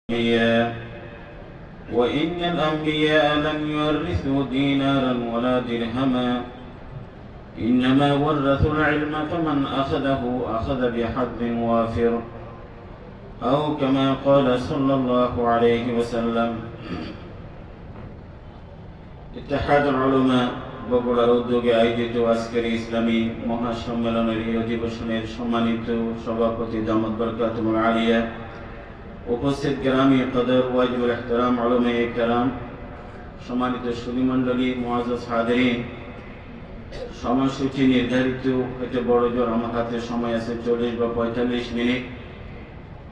الأنبياء وإن الأنبياء لم يورثوا دينارا ولا درهما إنما ورثوا العلم فمن أخذه أخذ بحظ وافر أو كما قال صلى الله عليه وسلم اتحاد العلماء বগুড়ার উদ্যোগে আয়োজিত আজকের ইসলামী মহাসম্মেলনের এই অধিবেশনের সম্মানিত সভাপতি দামাত বরকাতুল আলিয়া, উপস্থিত গ্রামী কদর ওয়াজিবুল ইহতিরাম উলামায়ে কেরাম, সম্মানিত সুধীমণ্ডলী, মুআজ্জাজ হাজিরিন, সময়সূচি নির্ধারিত হতে বড় জোর আমার হাতে সময় আছে 40 বা 45 মিনিট।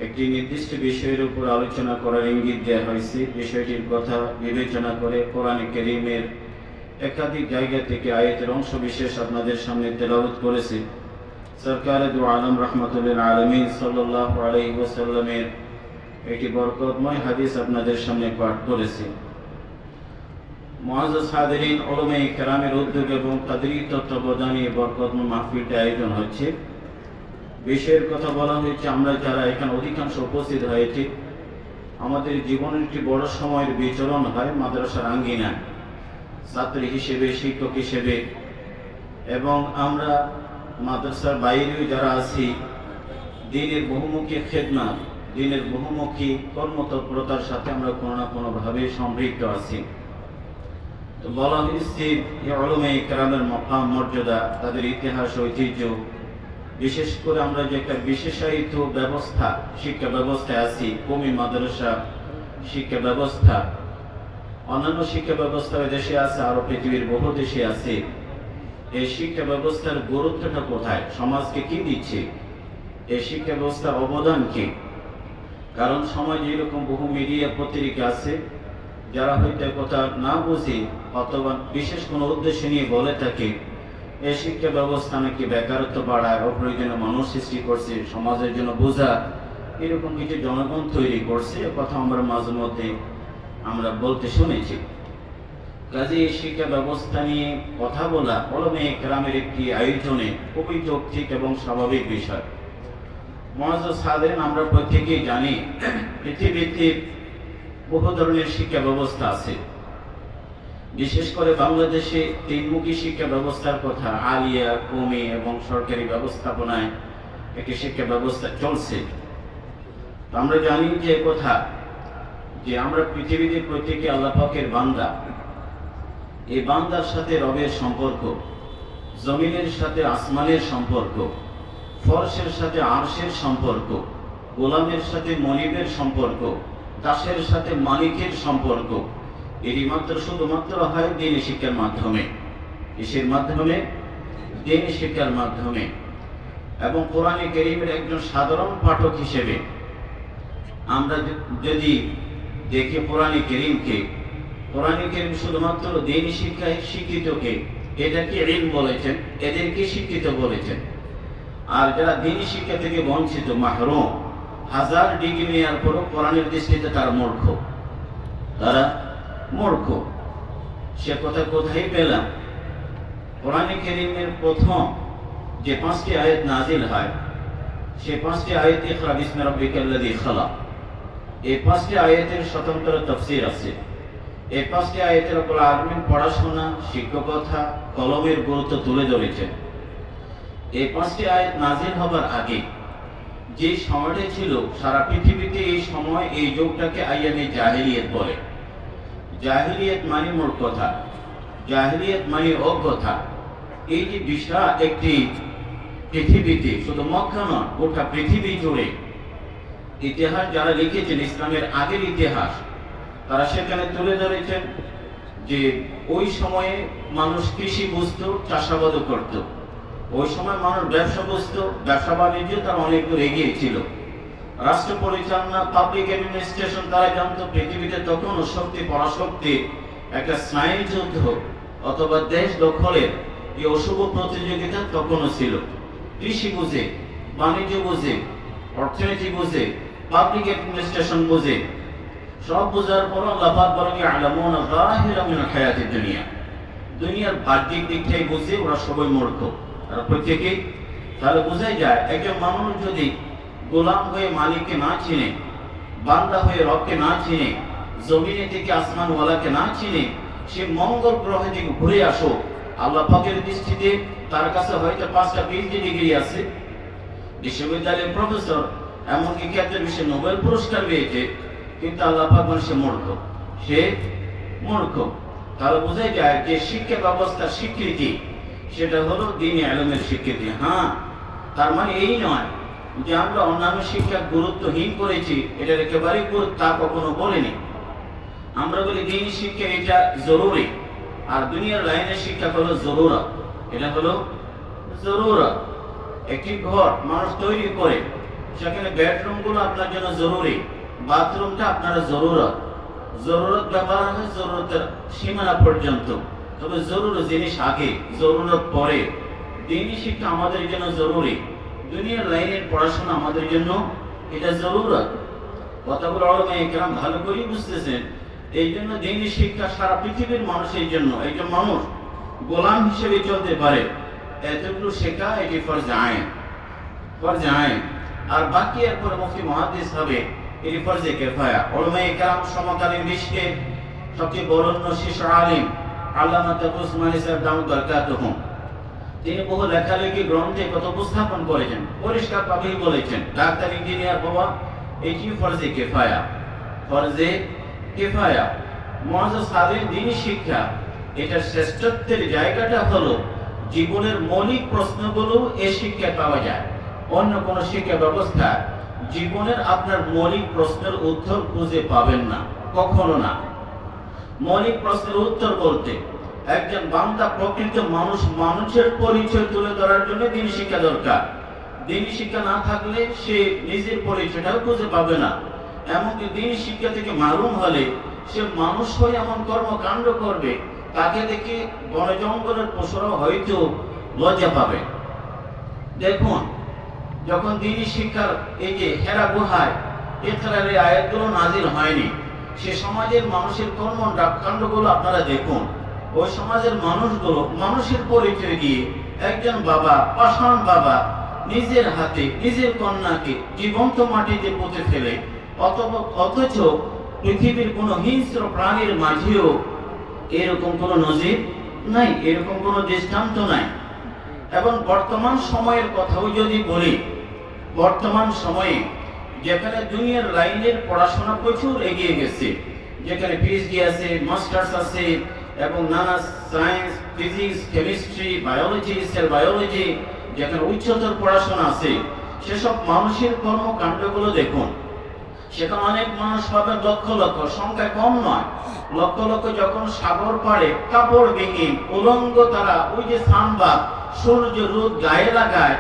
একটি নির্দিষ্ট বিষয়ের উপর আলোচনা করার ইঙ্গিত দেওয়া হয়েছে। বিষয়টির কথা বিবেচনা করে কোরআন কারীমের একাধিক জায়গা থেকে আয়াতের অংশ বিশেষ আপনাদের সামনে তেলাওয়াত করেছি। সরকারে দু আলম রাহমাতুল্লিল আলামিন সাল্লাল্লাহু আলাইহি ওয়াসাল্লামের একটি বরকতময় হাদিস আপনাদের সামনে পাঠ করেছি। মুআজ্জাজ হাজিরিন, উলামায়ে কেরামের উদ্যোগ এবং কাদরি তত্ত্বাবধানে বরকতময় মাহফিলটি আয়োজন হচ্ছে। বিষয়ের কথা বলা হয়েছে, আমরা যারা এখানে অধিকাংশ উপস্থিত হয়েছি, আমাদের জীবনের একটি বড় সময়ের বিচরণ হয় মাদ্রাসার আঙ্গিনায়, ছাত্রী হিসেবে, শিক্ষক হিসেবে, এবং আমরা মাদ্রাসার বাইরেও যারা আছি, দিনের বহুমুখী খেদমত, দিনের বহুমুখী কর্মতৎপরতার সাথে আমরা কোনো না কোনোভাবে সম্পৃক্ত আছি। তো বলা হয়েছে যে উলামায়ে কেরামের মাকাম, মর্যাদা, তাদের ইতিহাস, ঐতিহ্য, বিশেষ করে আমরা যে একটা বিশেষায়িত ব্যবস্থা, শিক্ষা ব্যবস্থায় আছি, কওমি মাদ্রাসা শিক্ষা ব্যবস্থা, অন্যান্য শিক্ষা ব্যবস্থা দেশে আছে, আরো পৃথিবীর বহু দেশে আছে। এই শিক্ষা ব্যবস্থার গুরুত্বটা কোথায়, সমাজকে কি দিচ্ছে, এই শিক্ষা ব্যবস্থার অবদান কি? কারণ সমাজে এরকম বহু মিডিয়া পত্রিকা আছে যারা হয়তো কথা না বুঝে অথবা বিশেষ কোনো উদ্দেশ্য নিয়ে বলে থাকে এই শিক্ষা ব্যবস্থা নাকি বেকারত্ব বাড়ায়, অপ্রয়োজনীয় মানুষ সৃষ্টি করছে, সমাজের জন্য বোঝা, এরকম কিছু জনগণ তৈরি করছে। কথা আমরা মাঝে মধ্যে আমরা বলতে শুনেছি। কাজে এই শিক্ষা ব্যবস্থা নিয়ে কথা বলা উলামায়ে কেরামের একটি আয়োজনে খুবই যৌক্তিক এবং স্বাভাবিক বিষয়। মুআজ্জাজ হাজিরিন, আমরা প্রত্যেকেই জানি পৃথিবীতে বহু ধরনের শিক্ষা ব্যবস্থা আছে। বিশেষ করে বাংলাদেশে তিনমুখী শিক্ষা ব্যবস্থার কথা, আলিয়া, কওমি এবং সরকারি ব্যবস্থাপনায় একটি শিক্ষা ব্যবস্থা চলছে। আমরা জানি যে কথা যে আমরা পৃথিবীতে প্রত্যেকে আল্লাহ পাকের বান্দা। এই বান্দার সাথে রবের সম্পর্ক, জমিনের সাথে আসমানের সম্পর্ক, ফরশের সাথে আরশের সম্পর্ক, গোলামের সাথে মনিবের সম্পর্ক, দাসের সাথে মালিকের সম্পর্ক, এরই মাত্র শুধুমাত্র হয় দ্বীনি শিক্ষার মাধ্যমে। কিসের মাধ্যমে? দ্বীনি শিক্ষার মাধ্যমে। এবং কোরআন কারীমের একজন সাধারণ পাঠক হিসেবে আমরা যদি দেখি কোরআন কারীমকে, কোরআন কারীম শুধুমাত্র দ্বীনি শিক্ষায় শিক্ষিতকে এটাকে ইলম বলেছেন, এদেরকে শিক্ষিত বলেছেন। আর যারা দ্বীনি শিক্ষা থেকে বঞ্চিত, মাহরুম, 1000 ডিগ্রি নেওয়ার পরও কোরআনের দৃষ্টিতে তারা মূর্খ, তারা মূর্খ। সে কথা কোথায় পেলাম? কোরআন কারীমের প্রথম যে 5টি আয়াত নাজিল হয়, সে 5টি আয়াত ইকরা বিসমি রাব্বিকাল্লাযী খালাক, এই 5টি আয়াতের স্বতন্ত্র তাফসীর আছে। এই 5টি আয়াতের রব্বুল আলামিন পড়াশোনা, শিক্ষকতা, কলমের গুরুত্ব তুলে ধরেছেন। এই 5টি আয়াত নাজিল হবার আগে যে সময়টা ছিল সারা পৃথিবীতে, এই সময়, এই যুগটাকে আইয়ামে জাহিলিয়াত বলে। জাহিলিয়াত মানে মূর্খতা, জাহিলিয়াত মানে অজ্ঞতা। এই যে বিশাল একটি পৃথিবীতে, শুধু মক্কা নয়, গোটা পৃথিবী জুড়ে ইতিহাস যারা লিখেছেন, ইসলামের আগের ইতিহাস, তারা সেখানে তুলে ধরেছেন যে ওই সময়ে মানুষ কৃষি বুঝত, চাষাবাদও করত। ওই সময় মানুষ ব্যবসা বুঝত, ব্যবসা বাণিজ্য তারা অনেক দূর এগিয়ে ছিল। রাষ্ট্র পরিচালনা, পাবলিক অ্যাডমিনিস্ট্রেশন তারা জানত। পৃথিবীতে তখনও শক্তি পরাশক্তি, একটা স্নায়ু যুদ্ধ অথবা দেশ দখলের এই অশুভ প্রতিযোগিতা তখনও ছিল। কৃষি বুঝে, বাণিজ্য বুঝে, অর্থনীতি বুঝে, পাবলিক অ্যাডমিনিস্ট্রেশন বুঝে, সব বোঝার পর আল্লাহ পাক বলেন ইয়ালামুনা যাহিরাম মিনাল হায়াতিদ দুনিয়া, দুনিয়ার বাহ্যিক দিকটাই বুঝে ওরা সবাই মূর্খ, আর প্রত্যেকেই। তাহলে বোঝাই যায় একজন মানুষ যদি গোলাম হয়ে মালিককে না চিনে, বান্দা হয়ে রবকে না চিনে, জমিনে থেকে আসমানওয়ালাকে না চিনে, সে মঙ্গল গ্রহে থেকে ঘুরে আসো। আল্লাহ পাকের দৃষ্টিতে তার কাছে হয়তো 5টা পিএইচডি ডিগ্রি আছে, বিশ্ববিদ্যালয়ের প্রফেসর, এমনকি খ্যাতের বিষয়ে নোবেল পুরস্কার পেয়েছে, কিন্তু আল্লাহ পাক বলেন সে মূর্খ, সে মূর্খ। তাহলে বোঝা যায় যে শিক্ষা ব্যবস্থার স্বীকৃতি সেটা হলো দ্বীনি ইলমের স্বীকৃতি। হ্যাঁ, তার মানে এই নয় যে আমরা অন্যান্য শিক্ষা গুরুত্বহীন করেছি, এটার একেবারেই তা কখনো বলিনি। আমরা বলি দ্বীনি শিক্ষা এটা জরুরি, আর দুনিয়ার লাইনের শিক্ষা হলো জরুরত। এটা হলো জরুরত। একটি ঘর মানুষ তৈরি করে, সেখানে বেডরুম গুলো আপনার জন্য জরুরি, বাথরুমটা আপনার জরুরত। জরুরত ব্যবহার হয় জরুরতের সীমানা পর্যন্ত, তবে জরুরি জিনিস আগে, জরুরত পরে। দ্বীনি শিক্ষা আমাদের জন্য জরুরি, দুনিয়ার লাইনের পড়াশোনা আমাদের জন্য এটা জরুরত। কথাগুলো উলামায়ে কেরাম ভালো করেই বুঝতেছেন। এই জন্য দ্বীনি শিক্ষা সারা পৃথিবীর মানুষের জন্য, একজন মানুষ গোলাম হিসেবে চলতে পারে এতগুলো শেখা এটি ফরজ আইন, ফরজ আইন। আর বাকি এরপরে মুফতি মুহাদ্দিস হবে, এটি ফরজে কিফায়া। উলামায়ে কেরাম সমকালীন বিশ্বে সবচেয়ে বরেণ্য শীর্ষ আলিম আল্লামা তাকি উসমানী সাহেব দামাত বারাকাতুহুম, তিনি বহু লেখালেখি গ্রন্থে কথা উপস্থাপন করেছেন, পরিষ্কার ভাবেই বলেছেন ডাক্তার ইঞ্জিনিয়ার বাবা এটি ফরজে কিফায়া, ফরজে কিফায়া। মুআজ্জাজ হাদির দ্বীনি শিক্ষা এটা শ্রেষ্ঠত্বের জায়গাটা হলো জীবনের মৌলিক প্রশ্নগুলো এই শিক্ষায় পাওয়া যায়। অন্য কোন শিক্ষা ব্যবস্থা জীবনের আপনার মৌলিক প্রশ্নের উত্তর খুঁজে পাবেন না, কখনো না। মৌলিক প্রশ্নের উত্তর বলতে একজন বান্দা প্রকৃত মানুষ, মানুষের পরিচয় তুলে ধরার জন্য দ্বীনি শিক্ষা দরকার। দ্বীনি শিক্ষা না থাকলে সে নিজের পরিচয়টাও খুঁজে পাবে না। এমনকি দ্বীনি শিক্ষা থেকে মাহরুম হলে সে মানুষ হয়ে এমন কর্মকাণ্ড করবে, তাকে দেখে বন জঙ্গলের পশুরাও হয়তো লজ্জা পাবে। দেখুন, যখন দ্বীনি শিক্ষার এই যে হেরা গুহায় ইকরারের আয়াতগুলো নাজিল হয়নি, সে সমাজের মানুষের কর্মকাণ্ডগুলো আপনারা দেখুন। ওই সমাজের মানুষগুলো মানুষের পরিচয় দিয়ে একজন বাবা, পাষাণ বাবা, নিজের হাতে নিজের কন্যাকে জীবন্ত মাটিতে পুঁতে ফেলে, অথচ পৃথিবীর কোন হিংস্র প্রাণীর মাঝেও এরকম কোন নজির নাই, এরকম কোন দৃষ্টান্ত নাই। এবং বর্তমান সময়ের কথাও যদি বলি, বর্তমান সময়ে যেখানে দুনিয়ার লাইনের পড়াশোনা প্রচুর এগিয়ে গেছে, যেখানে পিএইচডি আছে, মাস্টার্স আছে, এবং নানা science, physics, chemistry, biology, sell biology, যেখানে উচ্চতর পড়াশোনা আছে, সেসব মানুষের কর্মকাণ্ডগুলো দেখুন। সেখানে অনেক মানুষ পাবে লক্ষ লক্ষ, সংখ্যা কম নয়, লক্ষ লক্ষ যখন সাগর পাড়ে কাপড়বিহীন উলঙ্গ তারা ওই যে সানবাথ, সূর্য রোদ গায়ে লাগায়,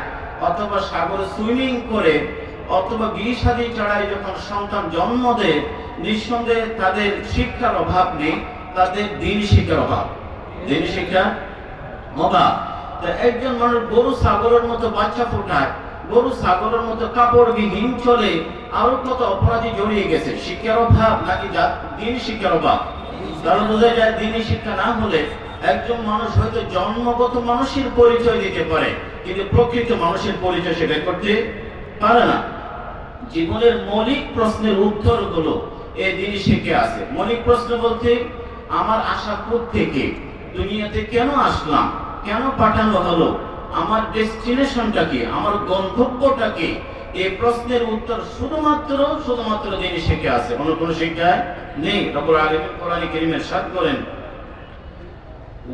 অথবা সাগরে সুইমিং করে, অথবা বিয়ে শাদী চড়ায় যখন সন্তান জন্ম দেয়, নিঃসন্দেহে তাদের শিক্ষার অভাব নেই, তাদের দ্বীনি শিক্ষার অভাব, দ্বীনি শিক্ষার অভাব। একজন মানুষ গরু ছাগলের মতো বাচ্চা ফোটায়, গরু ছাগলের মতো কাপড়বিহীন চলে, আরো কত অপরাধী জড়িয়ে গেছে। শিক্ষার অভাব নাকি দ্বীনি শিক্ষার অভাব? তাহলে বোঝা যায় দ্বীনি শিক্ষা না হলে একজন মানুষ হয়তো জন্মগত মানুষের পরিচয় দিতে পারে, কিন্তু প্রকৃত মানুষের পরিচয় সে বের করতে পারে না। জীবনের মৌলিক প্রশ্নের উত্তরগুলো এই দ্বীনি শিক্ষা আছে। মৌলিক প্রশ্ন বলতে আমার আশা কোত্থেকে, দুনিয়াতে কেন আসলাম, কেন পাঠানো হলো, আমার ডেস্টিনেশনটা কি, আমার গন্তব্যটা কি, এই প্রশ্নের উত্তর শুধুমাত্র দ্বীনি শিক্ষা আছে, অন্য কোনো শিক্ষায় নেই। রব্বুল আলামিন কোরআনে কারীমে ইরশাদ করেন,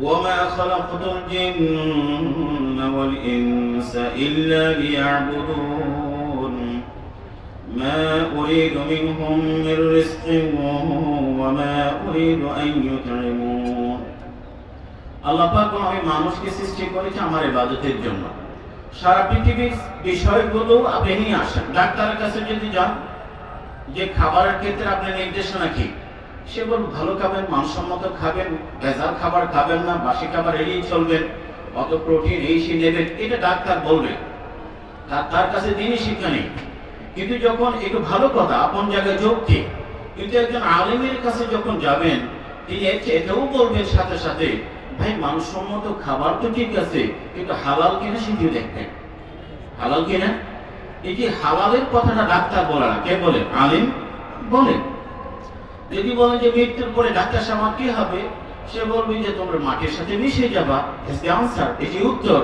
ওয়ামা খালাকতুল জিন্না ওয়াল ইনসা ইল্লা লিয়াবুদুন মা উরিদু মিনহুম মির রিজকিন ওয়া মা উরিদু আন ইউতঈমুন। আল্লাহ পাক আমি মানুষকে সৃষ্টি করেছি আমার ইবাদতের জন্য। সারা পৃথিবীর বিষয়গুলো আপনি নিয়ে আসেন। ডাক্তারের কাছে যদি যান, যে খাবারের ক্ষেত্রে আপনি নির্দেশনা কি, সে বল ভালো খাবেন, মানসম্মত খাবেন, ভেজাল খাবার খাবেন না, বাসি খাবার এড়িয়ে চলবেন, অত প্রোটিন এই সে নেবেন, এটা ডাক্তার বলবে। তার কাছে দ্বীনি শিক্ষা নেই। কিন্তু যখন একটু ভালো কথা, আপন জায়গায় যৌক্তিক, কিন্তু একজন আলেমের কাছে যখন যাবেন, তিনি এটাও বলবেন সাথে সাথে, ভাই মানসম্মত খাবার তো ঠিক আছে, কিন্তু হালাল কিনা সেটিও দেখবেন, হালাল কিনা। এই যে হালালের কথাটা ডাক্তার বলে না, কে বলে? আলিম বলে। যদি বলে যে মৃত্যুর পরে ডাক্তার সাহেব কি হবে, সে বলবে যে তোমরা মাটির সাথে মিশে যাবা, আনসার, এটি উত্তর।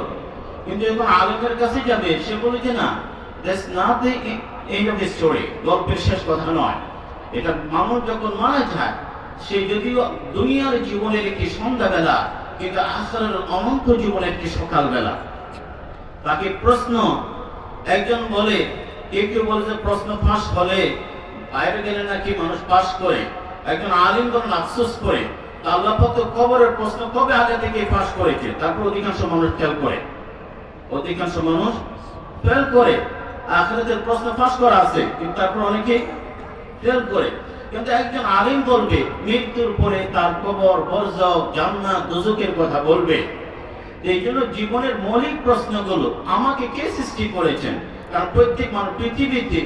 কিন্তু যখন আলেমের কাছে যাবে, সে বলে যে না, that's not the end of the story, গল্পের শেষ কথা নয়। এটা মানুষ যখন মারা যায়, সে যদিও দুনিয়ার জীবনের একটি সন্ধ্যাবেলা, কিন্তু আখিরাতের অনন্ত জীবনের একটি সকালবেলা। তাকে প্রশ্ন, একজন বলে, কেউ বলে যে প্রশ্ন ফাঁস হলে বাইরে গেলে নাকি মানুষ পাস করে। একজন আলিম বলেন আফসোস করে, আল্লাহ পাক তো কবরের প্রশ্ন কবে আগে থেকে পাস করেছে। তারপর অধিকাংশ মানুষ ফেল করে, অধিকাংশ মানুষ ফেল করে। আখিরাতের প্রশ্ন ফাঁস করা আছে, কিন্তু তারপর অনেকেই ফেল করে। কিন্তু একজন আলিম বলবে মৃত্যুর পরে তার কবর, বরজাখ, জান্নাত, দোজখের কথা বলবে। এই জন্য জীবনের মৌলিক প্রশ্নগুলো, আমাকে কে সৃষ্টি করেছেন? কারণ প্রত্যেক মানুষ পৃথিবীতে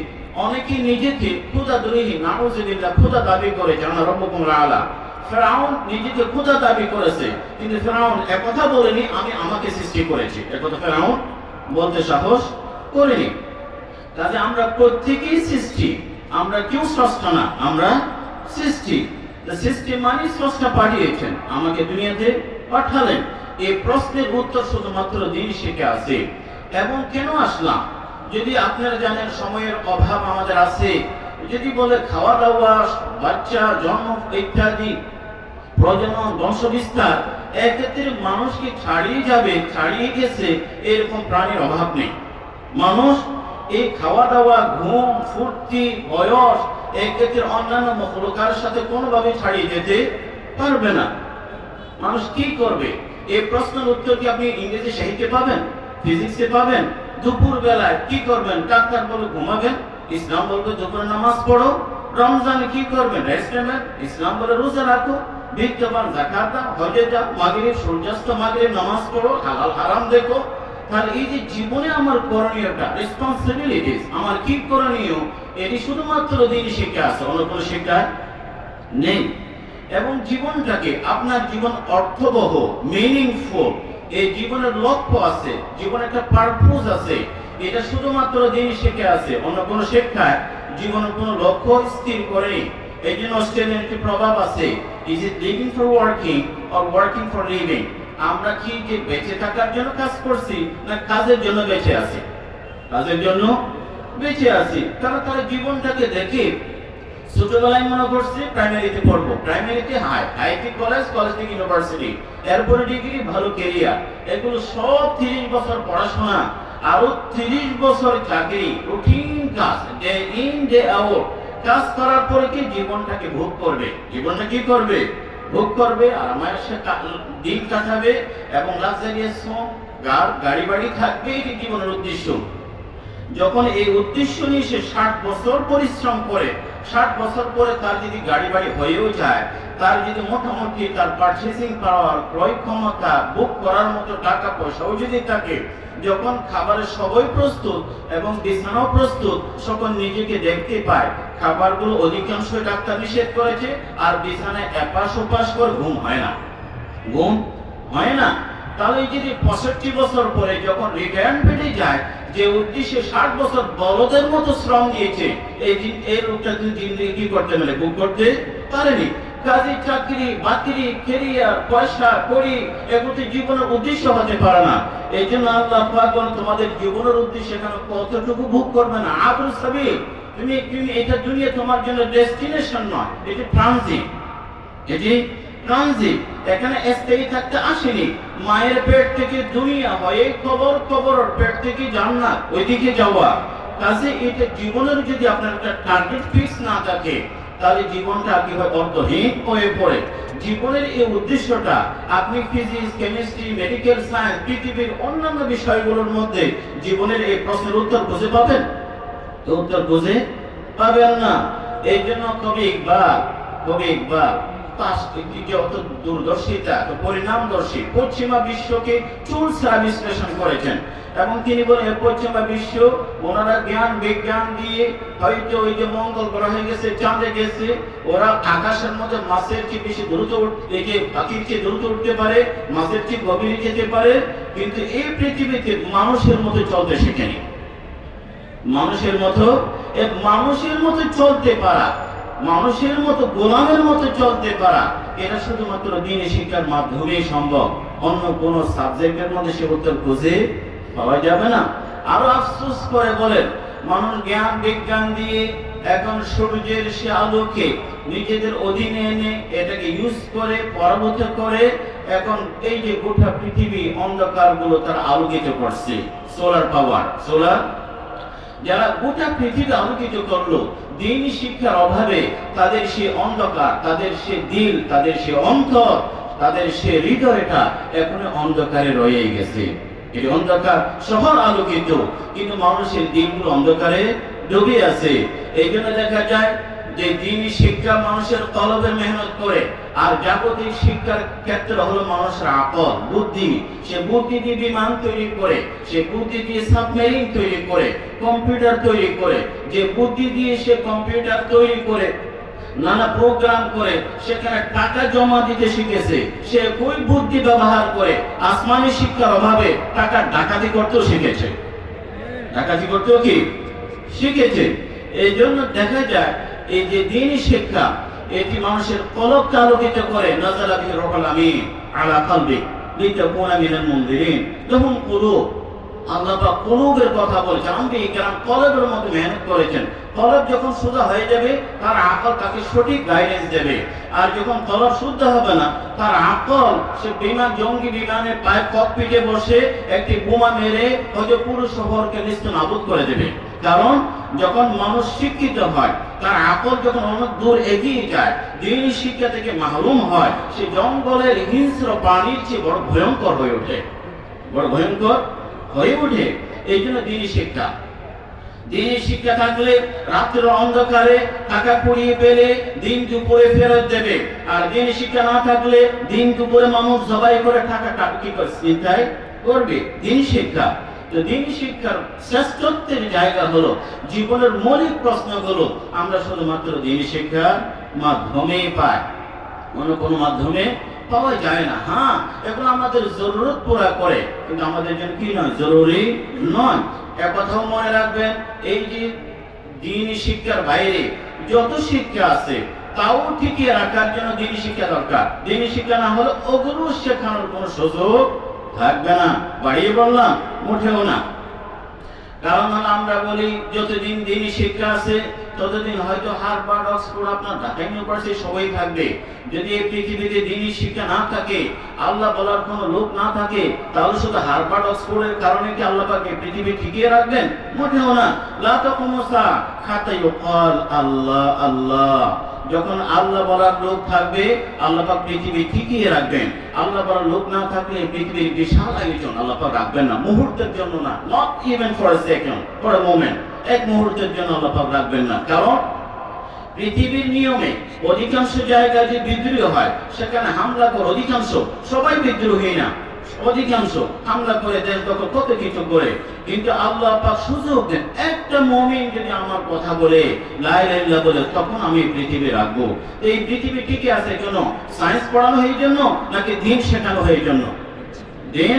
অনেকেই নিজেকে খোদা দ্রোহী, নাউযুবিল্লাহ, খোদা দাবি করেছে। আনা রাব্বুকুমুল আলা। ফেরাউন নিজেকে খোদা দাবি করেছে, কিন্তু ফেরাউন একথা বলেনি আমি আমাকে সৃষ্টি করেছি। একথা ফেরাউন বলতে সাহস করেনি। কাজে আমরা প্রত্যেকেই সৃষ্টি, আমরা কেউ স্রষ্টা না, আমরা সৃষ্টি। সৃষ্টি মানে স্রষ্টা পাঠিয়েছেন, আমাকে দুনিয়াতে পাঠালেন। এই প্রশ্নের উত্তর শুধুমাত্র দিন শিখে আছে। এবং কেন আসলাম? যদি আপনারা জানেন সময়ের অভাব আমাদের আছে, যদি বলে খাওয়া দাওয়া, বাচ্চা জন্ম ইত্যাদি, প্রজনন, বংশবিস্তার, এক্ষেত্রে মানুষকে ছাড়িয়ে যাবে, ছাড়িয়ে গেছে, এরকম প্রাণীর অভাব নেই। মানুষ এই খাওয়া দাওয়া, ঘুম, ফুর্তি, বয়স, এক্ষেত্রে অন্যান্য মখলুকার সাথে কোনোভাবে ছাড়িয়ে যেতে পারবে না। মানুষ কি করবে? এই প্রশ্নের উত্তর কি আপনি ইংরেজি সাহিত্যে পাবেন, ফিজিক্সে পাবেন? দুপুর বেলায় কি করবেন? ডাক্তার বলে ঘুমাবেন, ইসলাম বলবে দুপুরে নামাজ পড়ো। রমজানে কি করবেন? রেস্ট নেবেন, ইসলাম বলে রোজা রাখো। বিদ্যমান যাকাত দাও, হজে যাও, মাগরিব সূর্যাস্ত, মাগরিব নামাজ পড়ো, হালাল হারাম দেখো। তাহলে এই যে জীবনে আমার করণীয়টা, রেসপন্সিবিলিটিস, আমার কি করণীয়, এটি শুধুমাত্র দিন শিক্ষা আছে, অন্য কোনো শিক্ষা নেই। এবং জীবনটাকে, আপনার জীবন অর্থবহ, মিনিংফুল, এই জীবনের লক্ষ্য আছে, জীবনের একটা পারপোজ আছে, এটা শুধুমাত্র দিন শিক্ষা আছে, অন্য কোনো শিক্ষায় জীবনের কোনো লক্ষ্য স্থির করেনি। এই জন্য অস্ট্রেলিয়ান একটি প্রভাব আছে, is it living for working or working for living? আমরা কি যে বেঁচে থাকার জন্য কাজ করছি, না কাজের জন্য বেঁচে আছি? কাজের জন্য বেঁচে আছি। তারা জীবনটাকে দেখে ছোটবেলায় মনে করছে প্রাইমারিতে পড়বো, প্রাইমারিতে হাইতে কলেজ, কলেজ থেকে ইউনিভার্সিটি, এরপরে ডিগ্রি, ভালো ক্যারিয়ার। এগুলো সব 30 বছর পড়াশোনা, আরো 30 বছর চাকরি, রুটিন কাজ, ডে ইন ডে আউট কাজ করার পরে কি জীবনটাকে ভোগ করবে? জীবনটা কি করবে? ভোগ করবে, আরামায়েশে দিন কাটাবে এবং লাক্সারিয়াস হোম, গাড়ি বাড়ি থাকবে। এটি জীবনের উদ্দেশ্য। যখন এই উদ্দেশ্য নিয়ে সে 60 বছর পরিশ্রম করে, 60 বছর পরে তার যদি গাড়ি বাড়ি হয়েও যায়, তার যদি মোটামুটি তার পারচেসিং পাওয়ার, ক্রয় ক্ষমতা, বুক করার মতো টাকা পয়সাও যদি থাকে, যখন খাবারের সবই প্রস্তুত এবং বিছানাও প্রস্তুত, তখন নিজেকে দেখতে পায় খাবারগুলো অধিকাংশ ডাক্তার নিষেধ করেছে, আর বিছানায় এপাশ ওপাশ করে ঘুম হয় না, ঘুম হয় না। তাহলে যদি 65 বছর পরে যখন রিটায়ারমেন্টে যায়, যে উদ্দেশ্যে 60 বছর বলদের মতো শ্রম দিয়েছে, এই লোকটা কিন্তু জিন্দেগি কি করতে পারে? বুক করতে পারেনি। কাজে চাকরি, বাকরি, ক্যারিয়ার, পয়সা করি, এগুলো জীবনের উদ্দেশ্য হতে পারে না। এই জন্য আল্লাহ পাক বলেন তোমাদের জীবনের উদ্দেশ্য এখানে কতটুকু ভোগ করবে না, আবুল সাবিল। তুমি এটা দুনিয়া তোমার জন্য ডেস্টিনেশন নয়, এটা ট্রানজিট, এটি ট্রানজিট। এখানে স্থায়ী থাকতে আসেনি। মায়ের পেট থেকে দুনিয়া হয়ে কবর, কবর পেট থেকে জান্নাত, ওইদিকে যাওয়া। কাজে এটা জীবনের যদি আপনার একটা টার্গেট ফিক্স না থাকে, তাহলে জীবনটা কি হয়? অর্থহীন হয়ে পড়ে। জীবনের এই উদ্দেশ্যটা আপনি ফিজিক্স, কেমিস্ট্রি, মেডিকেল সায়েন্স, পৃথিবীর অন্যান্য বিষয়গুলোর মধ্যে জীবনের এই প্রশ্নের উত্তর খুঁজে পাবেন? তো উত্তর খুঁজে পাবেন না। এই জন্য কবি ইকবাল যত দূরদর্শিতা, পরিণামদর্শী, পশ্চিমা বিশ্বকে চুলছাড়া বিশ্লেষণ করেছেন। এবং তিনি বলেন পশ্চিমা বিশ্ব ওনারা জ্ঞান বিজ্ঞান দিয়ে হয়তো ওই যে মঙ্গল গ্রহে গেছে, চাঁদে গেছে, ওরা আকাশের মধ্যে মাছের চেয়ে বেশি দ্রুত পাখির চেয়ে দ্রুত উঠতে পারে, মাছের চেয়ে গভীরে যেতে পারে, কিন্তু এই পৃথিবীতে মানুষের মতো চলতে শেখেনি। মানুষের মতো চলতে পারা, মানুষের মতো গোলামের মতো চলতে পারা, এটা শুধুমাত্র দ্বীনি শিক্ষার মাধ্যমেই সম্ভব। অন্য কোন সাবজেক্টের মধ্যে সে উত্তর খুঁজে পাওয়া যাবে না। আরো আফসোস করে বলেন, মানুষ জ্ঞান বিজ্ঞান দিয়ে এখন সূর্যের সে আলোকে নিজেদের অধীনে এনে এটাকে ইউজ করে পরাভূত করে এখন এই যে গোটা পৃথিবী অন্ধকার গুলো তার আলোকিত করছে। সোলার পাওয়ার, সোলার যারা গোটা পৃথিবী আলোকিত করলো, দ্বীনি শিক্ষার অভাবে তাদের সে অন্ধকার, তাদের সে দিল, তাদের সে অন্তর, তাদের সে হৃদয়টা এখনো অন্ধকারে রয়ে গেছে। এই অন্ধকার শহর আলোকিত, কিন্তু মানুষের দিনগুলো অন্ধকারে ডুবে আছে। এই জন্য দেখা যায় যে দ্বীনি শিক্ষা মানুষের কলবে মেহনত করে, আর জাগতিক শিক্ষার ক্ষেত্রে হলো মানুষের আকল, বুদ্ধি। সে বুদ্ধি দিয়ে বিমান তৈরি করে, সে বুদ্ধি দিয়ে সাবমেরিন তৈরি করে, কম্পিউটার তৈরি করে। যে বুদ্ধি দিয়ে সে কম্পিউটার তৈরি করে, নানা প্রোগ্রাম করে, সেখানে টাকা জমা দিতে শিখেছে, সে ওই বুদ্ধি ব্যবহার করে আসমানি শিক্ষার অভাবে টাকা ডাকাতি করতেও শিখেছে। ডাকাতি করতেও কি শিখেছে। এই জন্য দেখা যায় এই যে দ্বীনি শিক্ষা, এটি মানুষের কলবকে আলোকিত করে। নাযালা বিহি রূহুল আমিন আলা কলবি লিতাকুনা মিনাল মুনযিরিন। যখন কুলুব, আল্লাহ পাক কলবের কথা বলেছেন, আম্বিয়া কিরাম কলবের মধ্যে মেহনত করেছেন। কলব যখন সোজা হয়ে যাবে, তার আকল তাকে সঠিক গাইডেন্স দেবে। আর যখন কলব শুদ্ধ হবে না, তার আকল সে বিমান, জঙ্গি বিমানের পায়ে ককপিটে বসে একটি বোমা মেরে হয়তো পুরো শহরকে নিস্তেনাবুদ করে দেবে। কারণ যখন মানুষ শিক্ষিত হয়, তার আকল যখন অনেক দূর এগিয়ে যায়, দ্বীনি শিক্ষা থেকে মাহরুম হয়, সে জঙ্গলের হিংস্র প্রাণীর চেয়ে বড় ভয়ঙ্কর হয়ে ওঠে, বড় ভয়ঙ্কর হয়ে ওঠে। এই জন্য দ্বীনি শিক্ষা, দ্বীনি শিক্ষা থাকলে রাত্রের অন্ধকারে টাকা কুড়িয়ে পেলে দিন দুপুরে ফেরত দেবে। আর দ্বীনি শিক্ষা না থাকলে দিন দুপুরে মানুষ জবাই করে টাকা কি করে চিন্তায় করবে। দ্বীনি শিক্ষা, তো দ্বীনি শিক্ষার শ্রেষ্ঠত্বের জায়গা হলো, জীবনের মৌলিক প্রশ্নগুলো আমরা শুধুমাত্র দ্বীনি শিক্ষার মাধ্যমে পাই, অন্য কোনো মাধ্যমে পাওয়া যায় না। হ্যাঁ, এগুলো আমাদের জরুরত পুরা করে, কিন্তু আমাদের জন্য কি নয়, জরুরি নয়। একথাও মনে রাখবেন, এই যে দ্বীনি শিক্ষার বাইরে যত শিক্ষা আছে তাও টিকিয়ে রাখার জন্য দ্বীনি শিক্ষা দরকার। দ্বীনি শিক্ষা না হলে ওগুলো শেখানোর কোনো সুযোগ থাকবে না। বাড়িয়ে বললাম, মোটেও না। কারণ আমরা বলি যতদিন দ্বীনি শিক্ষা আছে ততদিন হয়তো হার্ভার্ড, অক্সফোর্ড, আপনার ঢাকা ইউনিভার্সিটি সবাই থাকবে। যদি এই পৃথিবীতে দ্বীনি শিক্ষা না থাকে, আল্লাহ বলার কোনো লোক না থাকে, তাহলে শুধু হার্ভার্ড, অক্সফোর্ডের কারণে কি আল্লাহ পাক এই পৃথিবী টিকিয়ে রাখবেন? মোটেও না। লা তাকুমু সা হাত্তা ইউকাল আল্লাহ আল্লাহ। যখন আল্লাহ বলার লোক থাকবে, আল্লাহ পাক পৃথিবী টিকিয়ে রাখবেন। আল্লাহ বলার লোক না থাকলে পৃথিবীর বিশাল আয়োজন আল্লাহ পাক রাখবেন না, মুহূর্তের জন্য না, not even for a second, for a moment, এক মুহূর্তের জন্য আল্লাহ পাক রাখবেন না। কারণ পৃথিবীর নিয়মে অধিকাংশ জায়গায় যে বিদ্রোহ হয়, সেখানে হামলা করে অধিকাংশ, সবাই বিদ্রোহী না, অধিকাংশ হামলা করে দেন, কত কিছু করে, কিন্তু আল্লাহ পাক সুযোগ দেন, একটা মুমিন যদি আমার কথা বলে, লা ইলাহা ইল্লাল্লাহ বলে, তখন আমি পৃথিবী রাখবো। এই পৃথিবী টিকে আছে কেন? সায়েন্স পড়ানো হয় জন্য, নাকি দিন শেখানো হয় জন্য? দিন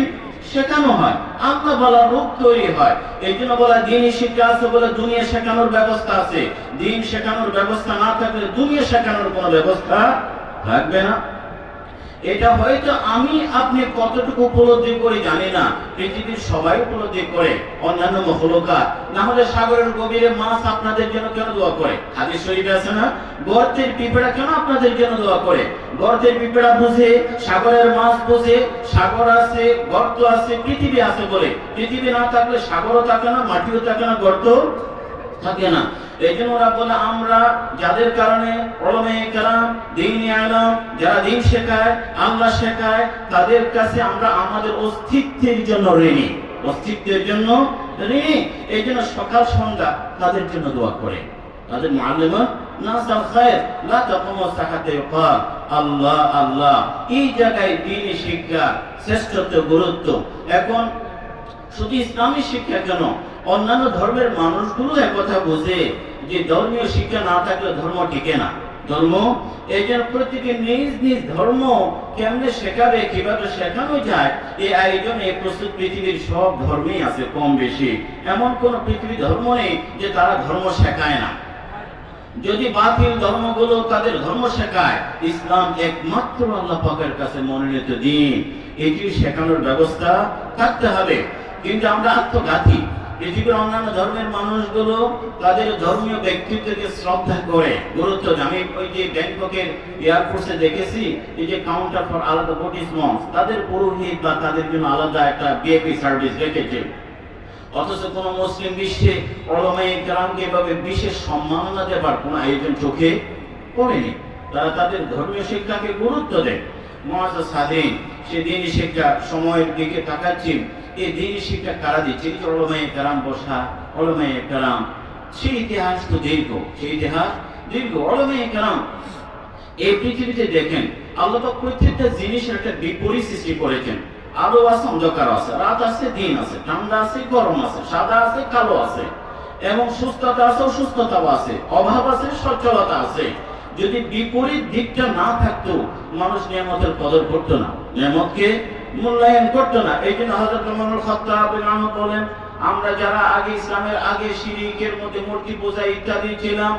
শেখানো হয়, আল্লাহ বলা রূপ তৈরি হয়। এই জন্য বলা দ্বীনি শিক্ষা আছে বলে দুনিয়া শেখানোর ব্যবস্থা আছে। দিন শেখানোর ব্যবস্থা না থাকলে দুনিয়া শেখানোর কোনো ব্যবস্থা থাকবে না। এটা হয়তো আমি আপনি কতটুকু উপলব্ধি করি জানি না, পৃথিবীর সবাই উপলব্ধি করে, অন্যান্য মখলুকাত। না হলে সাগরের গভীরে মাছ আপনাদের জন্য কেন দোয়া করে? হাদিস শরীফে আছে না, গর্তের পিঁপড়া কেন আপনাদের জন্য দোয়া করে? গর্তের পিঁপড়া বুঝে, সাগরের মাছ বুঝে, সাগর আছে, গর্ত আছে, পৃথিবী আছে বলে। পৃথিবী না থাকলে সাগরও থাকে না, মাটিও থাকে না, গর্ত থাকে না। এই জন্য ওরা বলে, আমরা যাদের কারণে উলামায়ে কেরাম, দ্বীনি আলেম, যারা দ্বীন শেখায়, আল্লাহ শেখায়, তাদের কাছে আমরা আমাদের অস্তিত্বের জন্য ঋণী, অস্তিত্বের জন্য ঋণী। এই জন্য সকাল সন্ধ্যা তাদের জন্য দোয়া করে। তাদের মুআল্লিমা নাসাল খায়র লা তাকুমু সাহাতে ইউকাল আল্লাহ আল্লাহ। এই জায়গায় দ্বীনি শিক্ষা শ্রেষ্ঠত্ব, গুরুত্ব। এখন শুধু ইসলামী শিক্ষা কেন, অন্যান্য ধর্মের মানুষগুলো একথা বোঝে যে ধর্মীয় শিক্ষা না থাকলে ধর্ম টিকে না। ধর্ম, এই জন্য প্রত্যেকে নিজ নিজ ধর্ম কেমনে শেখাবে, কিভাবে শেখানো যায়, এই আয়োজন, এই প্রস্তুত পৃথিবীর সব ধর্মেই আছে কম বেশি। এমন কোন পৃথিবীর ধর্ম নেই যে তারা ধর্ম শেখায় না। যদি বাতিল ধর্মগুলো তাদের ধর্ম শেখায়, ইসলাম একমাত্র আল্লাহ পাকের কাছে মনোনীত দিন, এটি শেখানোর ব্যবস্থা থাকতে হবে। কিন্তু আমরা আত্মঘাতী। পৃথিবীর অন্যান্য ধর্মের মানুষগুলো তাদের ধর্মীয় ব্যক্তিত্বকে শ্রদ্ধা করে, গুরুত্ব দেয়। আমি ওই যে ব্যাংককের এয়ারফোর্সে দেখেছি, এই যে কাউন্টার ফর আলাদা বডিসমস, তাদের পুরোহিত বা তাদের জন্য আলাদা একটা বিএপি সার্ভিস রেখেছে। অথচ কোন মুসলিম বিশ্বে উলামায়ে কেরামকে এভাবে বিশেষ সম্মাননা দেবার কোন আয়োজন চোখে পড়েনি। তারা তাদের ধর্মীয় শিক্ষাকে গুরুত্ব দেয়। মুআজ্জাজ সাদিন সে দ্বীনি শিক্ষা সময়ের দিকে তাকাচ্ছি, এই দ্বীনি শিক্ষা কারা দিচ্ছে? এই যে উলামায়ে কেরাম বসা, উলামায়ে কেরাম, সেই ইতিহাস তো দীর্ঘ, সেই ইতিহাস দীর্ঘ। উলামায়ে কেরাম এই পৃথিবীতে দেখেন আল্লাহ পাক প্রত্যেকটা জিনিসের একটা বিপরীত সৃষ্টি করেছেন। আলো আছে, অন্ধকার আছে, রাত আছে, দিন আছে, ঠান্ডা আছে, গরম আছে, সাদা আছে, কালো আছে, এবং সুস্থতা আছে, অসুস্থতাও আছে, অভাব আছে, সচ্ছলতা আছে। যদি বিপরীত দিকটা না থাকতো, মানুষ নিয়ামতের কদর করতো না, নিয়ামতকে মূল্যায়ন করতো না। এই জন্য হযরত ওমর ইবনে খাত্তাব রাদিয়াল্লাহু বলেন, আমরা যারা আগে ইসলামের আগে শিরকের মধ্যে মূর্তি পূজা ইত্যাদি ছিলাম,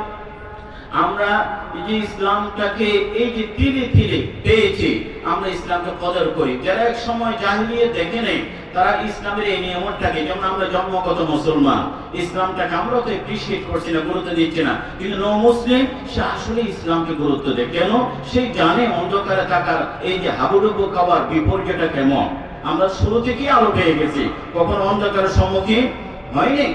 আমরা এই যে ইসলামটাকে এই যে ধীরে ধীরে পেয়েছি, আমরা ইসলামকে কদর করি। যারা এক সময় জাহিলিয়াত দেখে নেই, তারা ইসলামের এই নিয়মটাকে, যেমন আমরা জন্মগত মুসলমান, ইসলামটাকে আমরা তো এপ্রিশিয়েট করছি না, গুরুত্ব দিচ্ছি না। কিন্তু নো মুসলিম সে আসলে ইসলামকে গুরুত্ব দেয়। কেন? সেই জানে অন্ধকারে থাকার এই যে হাবুডুবু খাবার বিপর্যয়টা কেমন। আমরা শুরু থেকেই আলো পেয়ে গেছি, কখনো অন্ধকারের সম্মুখীন হয়নি।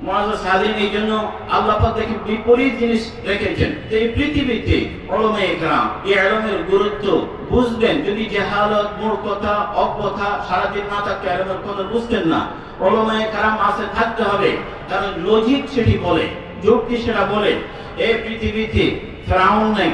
মুআজ্জাজ সাদিন এই জন্য আল্লাহ পাক দেখে বিপরীত জিনিস রেখেছেন। এই পৃথিবীতে উলামায়ে কেরাম এই ইলমের গুরুত্ব বুঝবেন। যদি জাহালত, মূর্খতা, অজ্ঞতা সারাদিন না থাকতে ইলমের কথা বুঝতেন না। উলামায়ে কেরাম আছে, থাকতে হবে, কারণ লজিক সেটি বলে, যুক্তি সেটা বলে। এই পৃথিবীতে ফিরআউন নাই,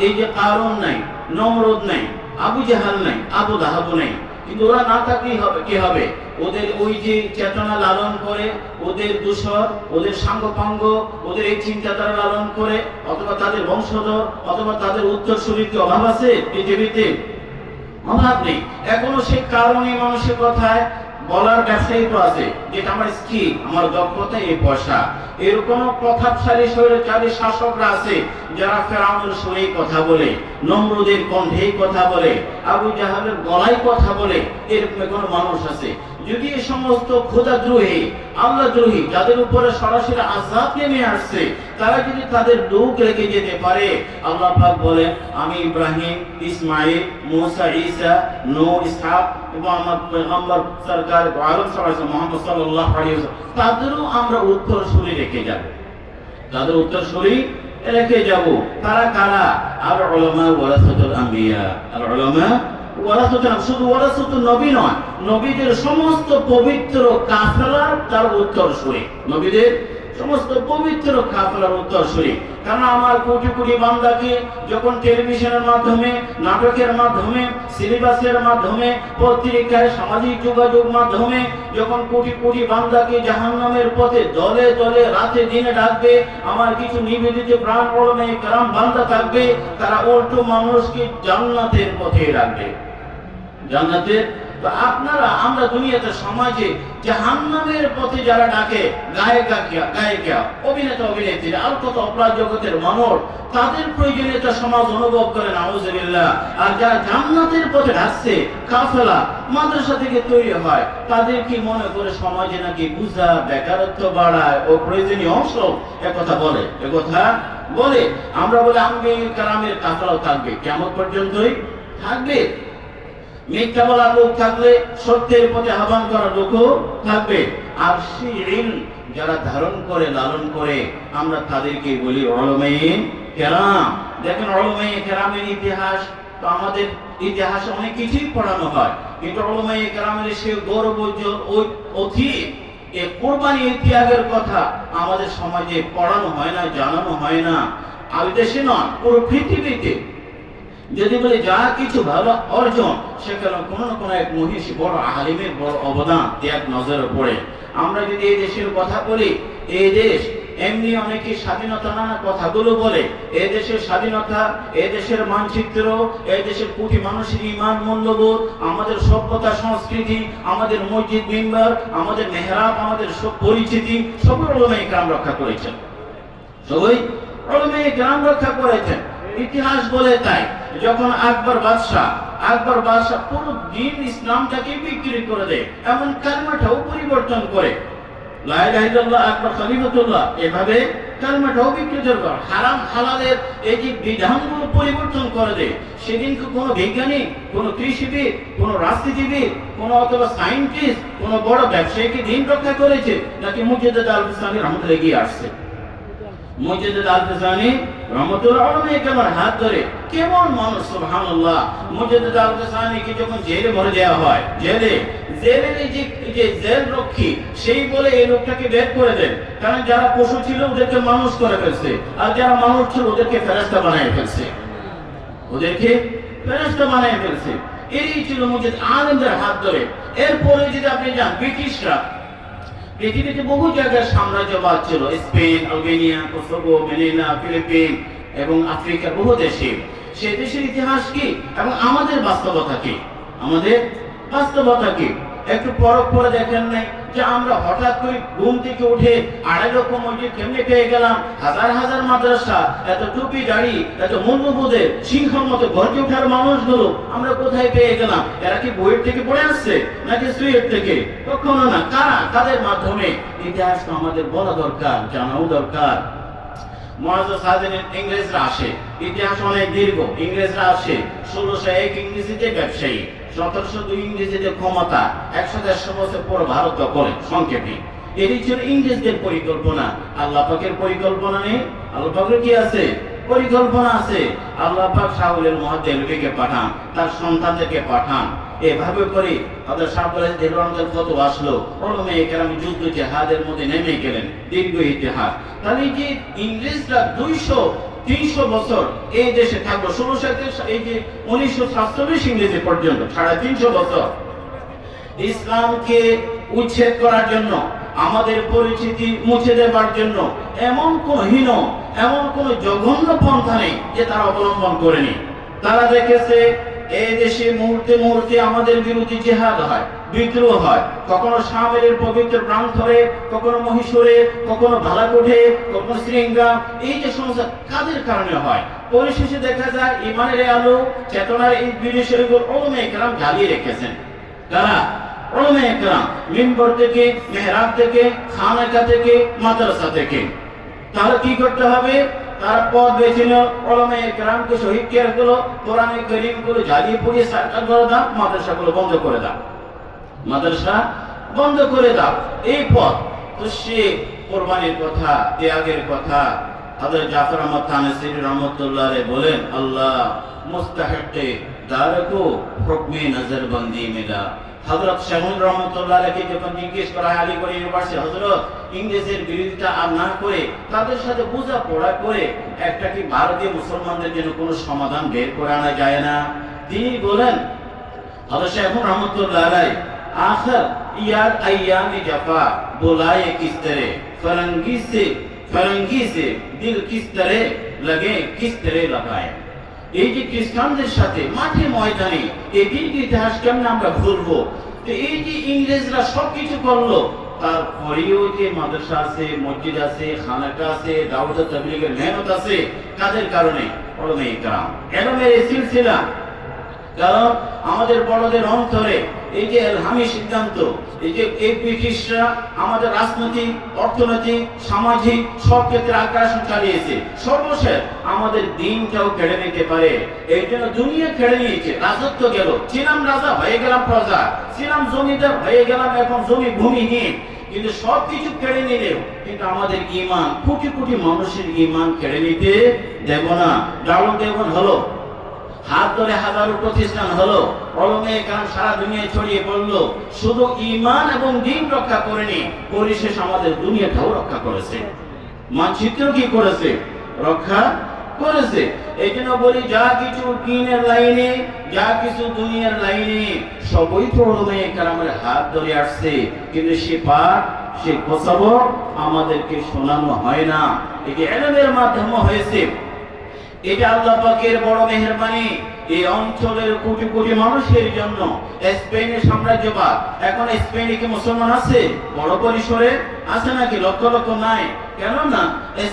এই যে কারুন নাই, নমরুদ নাই, আবু জাহাল নাই, আবু লাহাব নাই। কিন্তু ওরা না থাকলেই হবে, কি হবে? ওদের ওই যে চেতনা লালন করে, ওদের দূষর, ওদের সাঙ্গপাঙ্গ, ওদের এই চিন্তাধারা লালন করে, অথবা তাদের বংশধর, অথবা তাদের উত্তরসূরির কি অভাব আছে পৃথিবীতে? অভাব নেই। এখনো সেই কারণে মানুষের কথায় বলার ব্যবসায়ী তো আছে, যেটা আমার স্কিল, আমার দক্ষতা, এই পয়সা। এরকম প্রভাবশালী স্বৈরাচারী শাসকরা আছে যারা ফেরাউনের সুরেই কথা বলে, নমরুদের কণ্ঠেই কথা বলে, আবু জাহালের গলায় কথা বলে। এরকম কোনো মানুষ আছে। যদি এই সমস্ত খোদাদ্রোহী, আল্লাহদ্রোহী, যাদের উপরে সরাসরি আযাব নেমে আসছে, তারা যদি তাদের লোক রেখে যেতে পারে, আল্লাহ পাক বলেন, আমি ইব্রাহিম, ইসমাঈল, মুসা, ঈসা, নূহ, ইসহাক এবং আমার পয়গম্বর সরকার আলম সাল্লাল্লাহু মুহাম্মদ সাল্লাল্লাহু আলাইহি ওয়াসাল্লাম, তাদেরও আমরা উত্তরসূরি রেখে যাব, তাদের উত্তরসূরি রেখে যাব। তারা কারা? আর উলামা ওয়ারাসাতুল আম্বিয়া। আর উলামা ওয়ারাসাতুল, শুধু ওয়ারাসাতুল নবী নয়, নবীদের সমস্ত পবিত্র কাফেলার তার উত্তরসূরি, নবীদের সমস্ত পবিত্র কাফেলার উত্তরসূরি। কারণ আমার কোটি কোটি বান্দাকে যখন টেলিভিশনের মাধ্যমে, নাটকের মাধ্যমে, সিলেবাসের মাধ্যমে, পত্রিকায়, সামাজিক যোগাযোগ মাধ্যমে যখন কোটি কোটি বান্দাকে জাহান্নামের পথে দলে দলে রাতে দিনে ডাকবে, আমার কিছু নিবেদিত প্রাণ উলামায়ে কেরাম বান্দা থাকবে, তারা উল্টো মানুষকে জান্নাতের পথে রাখবে, জান্নাতের। তো আপনারা, আমরা দুনিয়াতে সমাজে জাহান্নামের পথে যারা ডাকে, গায়িকা, অভিনেতা, অভিনেত্রী, আর কত অপরাধ জগতের মানুষ, তাদের প্রয়োজনীয়তা সমাজ অনুভব করে, নাউযুবিল্লাহ। আর যারা জান্নাতের পথে ডাকছে, কাফেলা মাদ্রাসা থেকে তৈরি হয়, তাদের কি মনে করে সমাজে নাকি বুঝা, বেকারত্ব বাড়ায় ও প্রয়োজনীয় অংশ, একথা বলে, একথা বলে। আমরা বলে আম্বিয়া কেরামের কাফেলাও থাকবে, কিয়ামত পর্যন্তই থাকবে। মিথ্যা বলার লোক থাকলে সত্যের পথে আহ্বান করার লোকও থাকবে। আর সেই ইলম যারা ধারণ করে, লালন করে, আমরা তাদেরকে বলি উলামায়ে কেরাম। দেখেন উলামায়ে কেরামের ইতিহাস তো আমাদের ইতিহাসে অনেক কিছুই পড়ানো হয়, কিন্তু উলামায়ে কেরামের সেই গৌরবোজ্জ্বল ওই অতীত, এই কোরবানি ত্যাগের কথা আমাদের সমাজে পড়ানো হয় না, জানানো হয় না। আর দেশে নয়, পুরো পৃথিবীতে যদি বলি যা কিছু ভালো অর্জন, সেখানে কোনো না কোনো এক মহিষী, বড় আলিমের বড় অবদান ত্যাগ নজরে পড়ে। আমরা যদি এই দেশের কথা বলি, এই দেশ এমনি অনেকে স্বাধীনতা নানা কথাগুলো বলে, এই দেশের স্বাধীনতা, এই দেশের মানচিত্র, এই দেশের কোটি মানুষের ঈমান, মূল্যবোধ, আমাদের সভ্যতা, সংস্কৃতি, আমাদের মসজিদ, মিম্বার, আমাদের মেহরাব, আমাদের সব পরিচিতি, সব উলামায়ে কেরাম রক্ষা করেছেন। সবাই উলামায়ে কেরাম রক্ষা করেছেন। ইতিহাস বলে তাই, যখন আকবর বাদশাহ পুরো দিন ইসলামটাকে বিক্রি করে দেয়, এমন কালিমাটাও পরিবর্তন করে, লা ইলাহা ইল্লাল্লাহ আকবর খলিফাতুল্লাহ, এভাবে কালিমাটাও বিক্রি করে, হারাম হালালের এই যে বিধানগুলো পরিবর্তন করে দেয়। সেদিন কোনো বৈজ্ঞানিক, কোনো কৃষিবিদ, কোনো রাজনীতিবিদ, কোনো অথবা সায়েন্টিস্ট, কোনো বড় ব্যবসায়ীকে দিন রক্ষা করেছে নাকি মুজাদ্দিদ আল-ফিসানি রহমতুল্লাহ এগিয়ে আসছে? মুজাদ্দিদ আল-ফিসানি রহমতুল্লাহ আলাইহি কেমন হাত ধরে, কেমন মানুষ সুবহানাল্লাহ। মুজাদ্দিদ আল-ফিসানিকে যখন জেলে ভরে দেওয়া হয়, জেলের যে জেল রক্ষী সেই বলে এই লোকটাকে বের করে দেন, কারণ যারা পশু ছিল ওদেরকে মানুষ করে ফেলছে, আর যারা মানুষ ছিল ওদেরকে ফেরেশতা বানিয়ে ফেলছে, এই ছিল মুজাদ্দিদ আলেমদের হাত ধরে। এরপরে যদি আপনি যান, ব্রিটিশরা পৃথিবীতে বহু জায়গায় সাম্রাজ্যবাদ ছিল, Spain, Albania, Kosovo, Manila, Philippines এবং আফ্রিকার বহু দেশে। সেই দেশের ইতিহাস কি এবং আমাদের বাস্তবতা কি একটু পরখ করে দেখেন নাই যে আমরা হঠাৎ করে ঘুম থেকে উঠে 2.5 লক্ষ মসজিদ কেমনে পেয়ে গেলাম, হাজার মাদ্রাসা, এত টুপি দাড়ি, এত মূল্যবোধের সিংহর মতো গর্জে ওঠার মানুষগুলো আমরা কোথায় পেয়ে গেলাম? এরা কি বইয়ের থেকে পড়ে আসছে নাকি সুয়ের থেকে? কখনো না। কাদের মাধ্যমে? ইতিহাস আমাদের বলা দরকার, জানাও দরকার। ইংরেজরা আসে, ইতিহাস অনেক দীর্ঘ। ইংরেজরা আসে 1601 ইংরেজিতে ব্যবসায়ী, 1702 ইংরেজিতে ক্ষমতা, 100-150 বছর পর ভারত দখলে। সংক্ষেপে এটি ছিল ইংরেজদের পরিকল্পনা। আল্লাহ পাকের পরিকল্পনা নেই? আল্লাহ পাকের কি আছে? পরিকল্পনা আছে। আল্লাহ পাক শাহুল মুহাদ্দিসকে পাঠান, তার সন্তানদেরকে পাঠান। এভাবে করে তাদের সাবধানে দেওয়ানদের কত আসলো, উলামায়ে কেরাম যুদ্ধ জিহাদের মধ্যে নেমে গেলেন। দীর্ঘ ইতিহাস। তাহলে যে ইংরেজরা 200-300 বছর এই দেশে থাকলো, 1947 ইংরেজি পর্যন্ত 350 বছর ইসলামকে উচ্ছেদ করার জন্য, আমাদের পরিচিতি মুছে দেবার জন্য এমন কোন জঘন্য পন্থা নেই যে তারা অবলম্বন করেনি। তারা দেখেছে এই দেশে মুহূর্তে আমাদের বিরোধী জিহাদ হয়, বিদ্রোহ হয়, কখনো শামের পবিত্র প্রান্তরে, কখনো মহীশূরে, কখনো ভালাকোটে, কখনো শ্রীঙ্গাম। এই যে সমস্ত কাদের কারণে হয়? পরিশেষে দেখা যায় ইমানের আলো, চেতনার এই বিষয়গুলো উলামায়ে কেরাম জ্বালিয়ে রেখেছেন। তারা উলামায়ে কেরাম মিম্বর থেকে, মেহরাব থেকে, খানকা থেকে, মাদ্রাসা থেকে। তাহলে কি করতে হবে? তার পথ বেছে নিল, উলামায়ে কেরামকে শহীদ করে দিল, কোরআনে কারীমগুলো জ্বালিয়ে পুড়িয়ে সার্কার করে দাও, মাদ্রাসাগুলো বন্ধ করে দাও। এই পথ তো সে কোরবানির কথা, ত্যাগের কথা। হযরত জাফর আহমদ থানসী রহমাতুল্লাহ আলাইহি বলেন, আল্লাহ মুস্তাহিকে দারকো হুকমে নজরবন্দি মিলা। হযরত শাহুল রহমাতুল্লাহ আলাইহি যখন জিজ্ঞেস করা হয় আলীগড় ইউনিভার্সিটি, হযরত ইংরেজের বিরোধিতা আর না করে তাদের সাথে বোঝাপড়া করে একটা কি ভারতীয় মুসলমানদের জন্য কোনো সমাধান বের করে আনা যায় না? তিনি বলেন, হযরত শাহুল রহমাতুল্লাহ আলাইহি आखिर याद अय्याम जफा बुलाए किस तरह फरंगी से दिल किस तरह लगे किस तरह लगाए। এই যে খ্রিস্টানদের সাথে মাঠে ময়দানে এই দীর্ঘ ইতিহাস কেমন আমরা ভুলবো? তো এই যে ইংরেজরা সবকিছু করলো, তারপরেও যে মাদ্রাসা আছে, মসজিদ আছে, খানাকা আছে, দাওয়াত তাবলীগের মেহনত আছে, কাদের কারণে? উলামায়ে কেরাম এলমের এই সিলসিলা। কারণ আমাদের বড়দের অন্তরে এই যে এলহামি সিদ্ধান্ত, এই যে এই ব্রিটিশরা আমাদের রাজনৈতিক, অর্থনৈতিক, সামাজিক সব ক্ষেত্রে আগ্রাসন চালিয়েছে, সর্বশেষ আমাদের দিনটাও কেড়ে নিতে পারে। এই জন্য দুনিয়া কেড়ে নিয়েছে, রাজত্ব গেল, ছিলাম রাজা হয়ে গেলাম প্রজা, ছিলাম জমিদার হয়ে গেলাম এখন জমি ভূমিহীন। কিন্তু সবকিছু কেড়ে নিলেও কিন্তু আমাদের ঈমান, কোটি কোটি মানুষের ঈমান কেড়ে নিতে দেব না। দারুল দেওবন্দ হলো, হাত ধরে হাজারো প্রতিষ্ঠান হলো, উলামায়ে কেরাম সারা দুনিয়ায় ছড়িয়ে পড়লো, শুধু ঈমান এবং দ্বীন রক্ষা করেনি, পরিশেষ আমাদের দুনিয়াটাও রক্ষা করেছে, মানচিত্র কি করেছে? রক্ষা করেছে। এই জন্য বলি, যা কিছু দ্বীনের লাইনে, যা কিছু দুনিয়ার লাইনে, সবই তো উলামায়ে কেরামের হাত ধরে আসছে, কিন্তু সে পাঠ, সে গোসবর আমাদেরকে শোনানো হয় না। এটি ইলমের মাধ্যমে হয়েছে। এটা আল্লাহ পাকের বড় মেহেরবানি। এই অঞ্চলের কোটি কোটি মানুষের জন্য স্পেনের সাম্রাজ্যবাদ, এখন স্পেনে কি মুসলমান আছে বড় পরিসরে? আছে নাকি? লক্ষ লক্ষ নাই। কেননা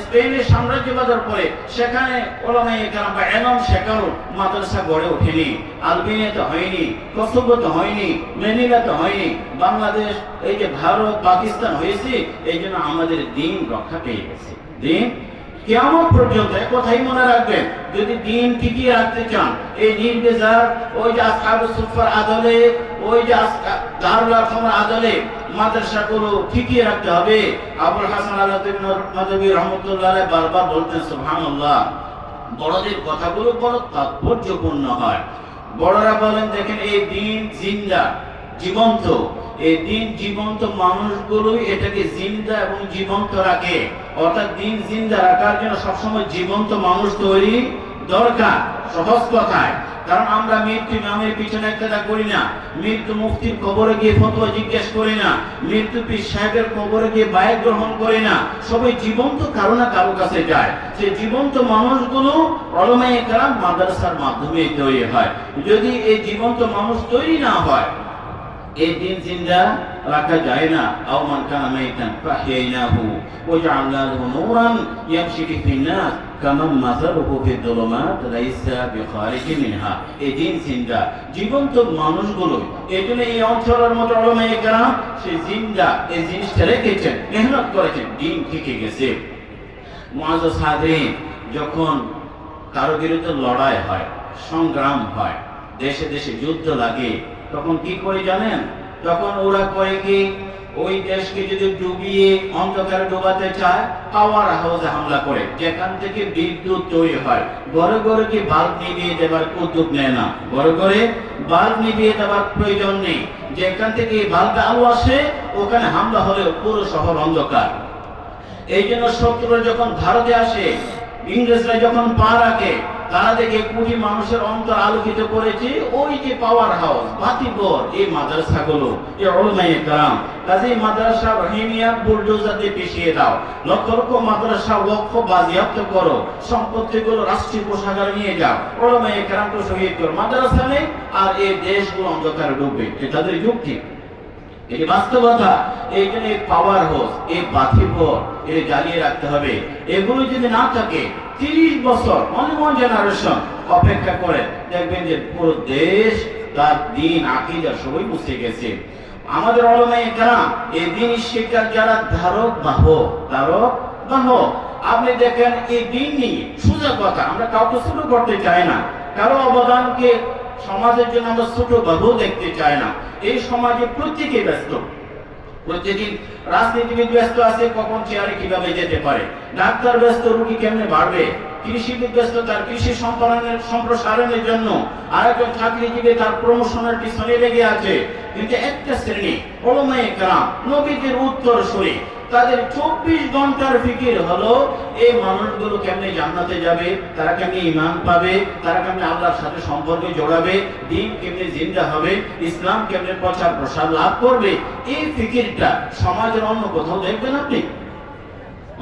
স্পেনের সাম্রাজ্যবাদের পরে সেখানে ওলামায়ে কেরাম বা এলম শেখানো মাদ্রাসা গড়ে ওঠেনি। আলবেনিয়াতে হয়নি, কসোভোতে হয়নি, ম্যানিলাতে হয়নি, বাংলাদেশ এই যে ভারত পাকিস্তান হয়েছে, এই জন্য আমাদের দিন রক্ষা পেয়ে গেছে। দিন কিয়ামত পর্যন্ত কথাই মনে রাখবেন, যদি দিন টিকিয়ে রাখতে চান, এই নির্দেশার ওই যে আসহাবুস সুফার আদলে, ওই যে দারুল আরকামের আদলে মাদ্রাসাগুলো টিকিয়ে রাখতে হবে। আবুল হাসান আল-নদভী রহমাতুল্লাহ আলাইহি বারবার বলতেন সুবহানাল্লাহ, বড়দের কথাগুলো বড় তাৎপর্যপূর্ণ হয়। বড়রা বলেন দেখেন এই দিন জিন্দা, জীবন্ত, এই দিন জীবন্ত মানুষগুলোই এটাকে জিন্দা এবং জীবন্ত রাখে। অর্থাৎ দিন জিন্দা রাখার জন্য সবসময় জীবন্ত মানুষ তৈরি দরকার। সহজ কথায়, কারণ আমরা মৃত্যু নামের পিছনে একটা করি না, মৃত্যু মুফতির কবরে গিয়ে ফতোয়া জিজ্ঞেস করি না, মৃত্যু পীর সাহেবের কবরে গিয়ে বায়াত গ্রহণ করি না। সবাই জীবন্ত কারো না কারো কাছে যায়। সেই জীবন্ত মানুষগুলো উলামায়ে কেরাম মাদ্রাসার মাধ্যমে তৈরি হয়। যদি এই জীবন্ত মানুষ তৈরি না হয়, এই দিন জিন্দা রাখা যায় না। আও মান কানা মাইতান ফাহইনাহু ওয়া জাআলনা লাহু নূরান ইয়ামশি ফিন নাস কামান মাসালুহু ফিদ যুলুমাত লাইসা বিখারিজিন মিনহা। এই দিন জিন্দা জীবন্ত মানুষগুলো, এজন্য এই অঞ্চলের মতো উলামায়ে কেরাম সেই জিন্দা এই জিনিসটা রেখেছেন, মেহনত করেছেন, দিন টিকে গেছে। মুআজ্জাজ হাজিরিন, যখন কারো বিরুদ্ধে লড়াই হয়, সংগ্রাম হয়, দেশে দেশে যুদ্ধ লাগে, তখন কি করে জানেন? তখন ওরা করে কি, ওই দেশকে যদি ডুবিয়ে অন্ধকারে ডোবাতে চায়, পাওয়ার হাউসে হামলা করে, যেখান থেকে বিদ্যুৎ তৈরি হয়। ঘরে ঘরে কি বাল্ব নিভিয়ে দেবার উদ্যোগ নেয় না, ঘরে ঘরে বাল্ব নিভিয়ে দেবার প্রয়োজন নেই। যেখান থেকে বাল্বটা আলো আসে, ওখানে হামলা হলে পুরো শহর অন্ধকার। এই জন্য শত্রুরা যখন ভারতে আসে, ইংরেজরা যখন পা রাখে, তারা দেখে কোটি মানুষের অন্তর আলোকিত করেছে ওই যে পাওয়ার হাউস, বাতিঘর, এই মাদ্রাসাগুলো, এই উলামায়ে কেরাম। কাজেই মাদ্রাসা রহিমিয়া বুলডোজার দিয়ে পিছিয়ে দাও, লক্ষ লক্ষ মাদ্রাসা ওয়াকফ বাজেয়াপ্ত করো, সম্পত্তিগুলো রাষ্ট্রীয় কোষাগারে নিয়ে যাও, উলামায়ে কেরামকে শহীদ করো। মাদ্রাসা নেই আর এই দেশগুলো অন্ধকারে ডুববে, এটা তাদের যুক্তি, এটি বাস্তবতা। এই জন্য এই পাওয়ার হাউস, এই বাতিঘর, এটা জ্বালিয়ে রাখতে হবে। এগুলো যদি না থাকে, 30 বছর অনেক জেনারেশন অপেক্ষা করে, দেখবেন যে পুরো দেশ তার দিন আকীদা সবই মুছে গেছে। আমাদের উলামায়ে কেরাম এই দিন শিক্ষার যারা ধারক বাহক, আপনি দেখেন এই দিন নিয়ে সোজা কথা, আমরা কাউকে ছোট করতে চাই না, কারো অবদানকে সমাজের জন্য আমরা ছোট বাহু দেখতে চাই না। এই সমাজে প্রত্যেকে ব্যস্ত, প্রত্যেকদিন রাজনীতিবিদ ব্যস্ত আছে কখন চেয়ারে কিভাবে যেতে পারে, ডাক্তার ব্যস্ত রোগী কেমনে বাড়বে, কৃষিবিদ ব্যস্ত তার কৃষি সম্প্রসারণের জন্য, আরেকজন চাকরিজীবী তার প্রমোশনের পিছনে লেগে আছে। কিন্তু একটা শ্রেণী উলামায়ে কেরাম নবীদের উত্তরসূরি, তাদের 24 ঘন্টার ফিকির হলো এই মানুষগুলো কেমনে জান্নাতে যাবে, তারা কেমনে ঈমান পাবে, তারা কেমনে আল্লাহর সাথে সম্পর্ক জোড়াবে, দ্বীন কেমনে জিন্দা হবে, ইসলাম কেমনে প্রচার প্রসার লাভ করবে। এই ফিকিরটা সমাজের অন্য কোথাও দেখবেন আপনি,